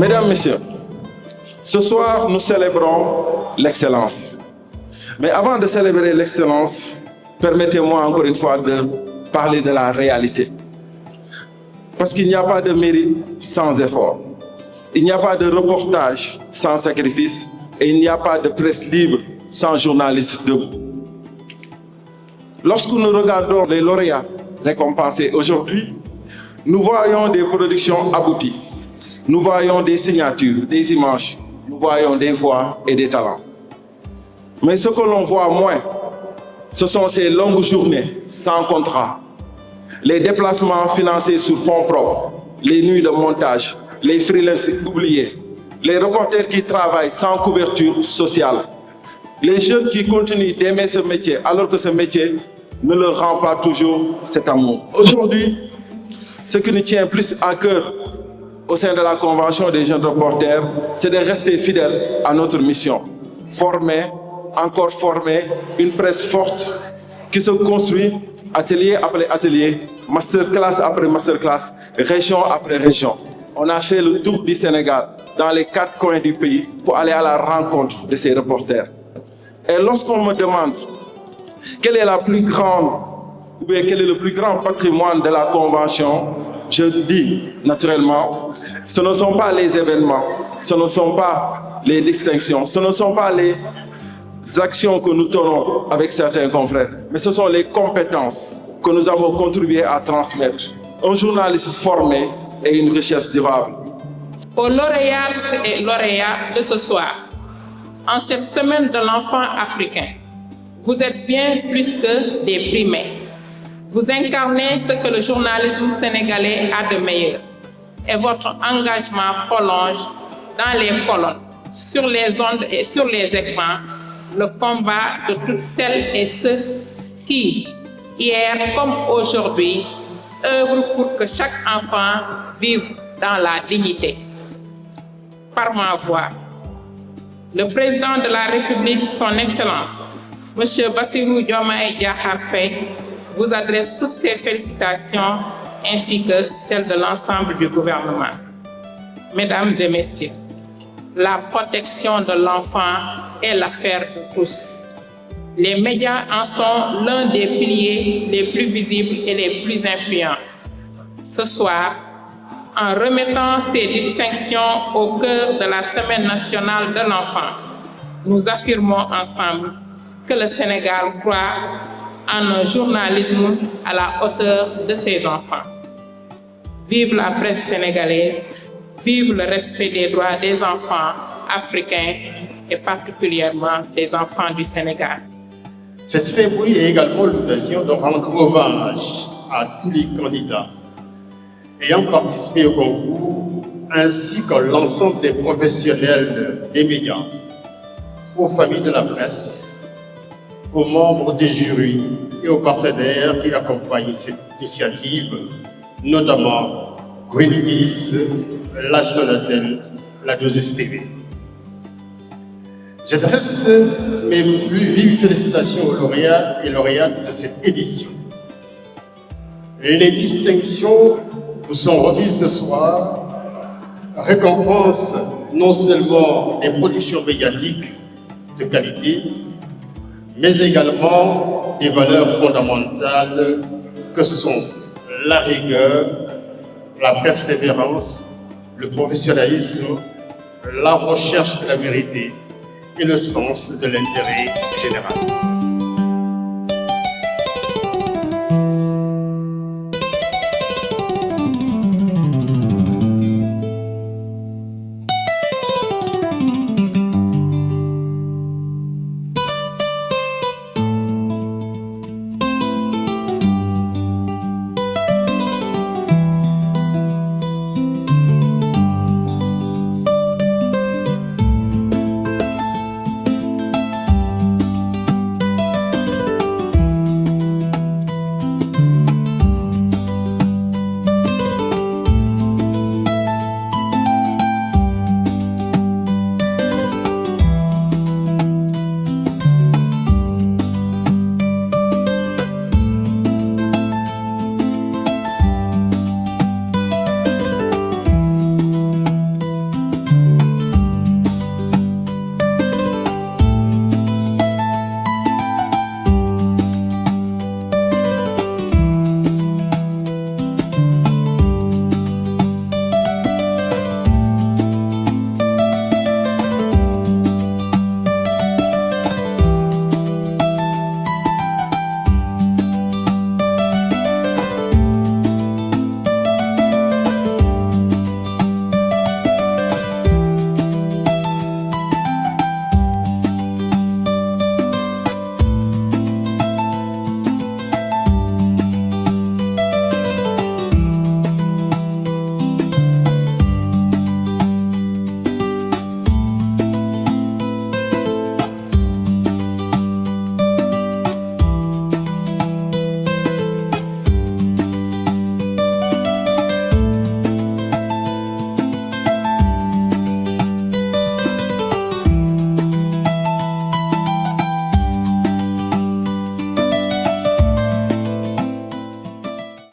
Mesdames, Messieurs, ce soir, nous célébrons l'excellence. Mais avant de célébrer l'excellence, permettez-moi encore une fois de parler de la réalité. Parce qu'il n'y a pas de mérite sans effort. Il n'y a pas de reportage sans sacrifice. Et il n'y a pas de presse libre sans journalistes debout. Lorsque nous regardons les lauréats récompensés aujourd'hui, nous voyons des productions abouties. Nous voyons des signatures, des images. Nous voyons des voix et des talents. Mais ce que l'on voit moins, ce sont ces longues journées sans contrat, les déplacements financés sur fonds propres, les nuits de montage, les freelances oubliés, les reporters qui travaillent sans couverture sociale, les jeunes qui continuent d'aimer ce métier alors que ce métier ne leur rend pas toujours cet amour. Aujourd'hui, ce qui nous tient plus à cœur au sein de la Convention des jeunes reporters, c'est de rester fidèles à notre mission. Former, encore former, une presse forte qui se construit atelier après atelier, masterclass après masterclass, région après région. On a fait le tour du Sénégal, dans les 4 coins du pays, pour aller à la rencontre de ces reporters. Et lorsqu'on me demande quelle est la plus grande, ou bien quel est le plus grand patrimoine de la Convention, je dis naturellement, ce ne sont pas les événements, ce ne sont pas les distinctions, ce ne sont pas les actions que nous tenons avec certains confrères, mais ce sont les compétences que nous avons contribué à transmettre. Un journaliste formé et une richesse durable. Aux lauréates et lauréats de ce soir, en cette semaine de l'enfant africain, vous êtes bien plus que des primés. Vous incarnez ce que le journalisme sénégalais a de meilleur et votre engagement prolonge dans les colonnes, sur les ondes et sur les écrans, le combat de toutes celles et ceux qui, hier comme aujourd'hui, œuvrent pour que chaque enfant vive dans la dignité. Par ma voix, le président de la République, son Excellence, M. Bassirou Diomaye Diakhar Faye, vous adresse toutes ses félicitations ainsi que celles de l'ensemble du gouvernement. Mesdames et messieurs, la protection de l'enfant est l'affaire de tous. Les médias en sont l'un des piliers les plus visibles et les plus influents. Ce soir, en remettant ces distinctions au cœur de la Semaine nationale de l'enfant, nous affirmons ensemble que le Sénégal croit en un journalisme à la hauteur de ses enfants. Vive la presse sénégalaise, vive le respect des droits des enfants africains et particulièrement des enfants du Sénégal. Cette cérémonie est également l'occasion de rendre hommage à tous les candidats ayant participé au concours, ainsi qu'à l'ensemble des professionnels des médias, aux familles de la presse, aux membres des jurys et aux partenaires qui accompagnent cette initiative, notamment Greenpeace, la Sonatel, la 2STV. J'adresse mes plus vives félicitations aux lauréats et lauréates de cette édition. Les distinctions vous sont remises ce soir récompensent non seulement des productions médiatiques de qualité, mais également des valeurs fondamentales que sont la rigueur, la persévérance, le professionnalisme, la recherche de la vérité et le sens de l'intérêt général.